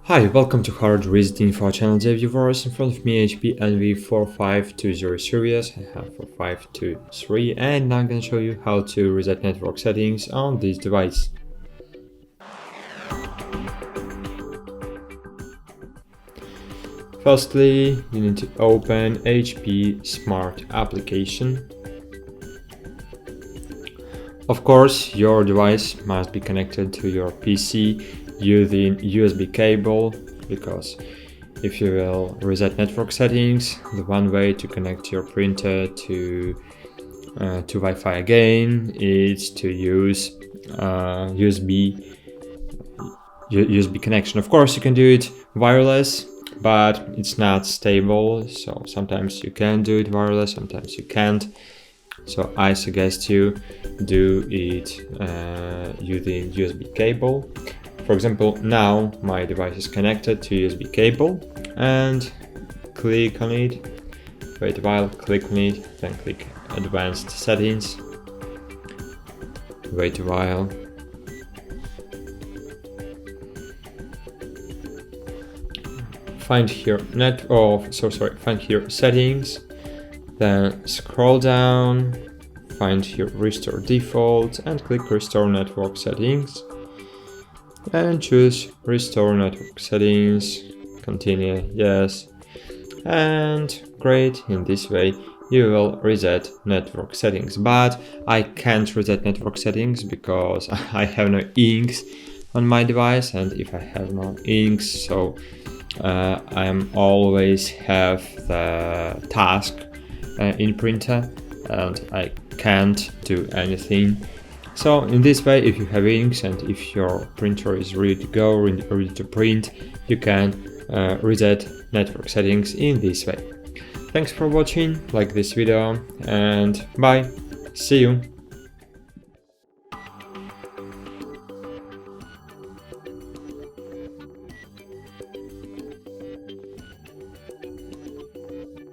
Hi, welcome to HardReset.Info channel, dear viewers. In front of me HP NV4520 series, I have 4523, and now I'm going to show you how to reset network settings on this device. Firstly, you need to open HP Smart application. Of course, your device must be connected to your PC using USB cable, because if you will reset network settings, the one way to connect your printer to Wi-Fi again is to use USB connection. Of course, you can do it wireless, but it's not stable. So sometimes you can do it wireless, sometimes you can't. So I suggest you do it using USB cable. For example, now my device is connected to USB cable, and click on it, wait a while, click on it, then click Advanced Settings, wait a while, find here find here Settings, then scroll down, find here Restore Default, and click Restore Network Settings, and choose Restore Network Settings, continue, yes, and great. In this way you will reset network settings, but I can't reset network settings because I have no inks on my device, and if I have no inks, so I am always have the task in printer and I can't do anything. So in this way, if you have inks and if your printer is ready to go, ready to print, you can reset network settings in this way. Thanks for watching, like this video, and bye, see you.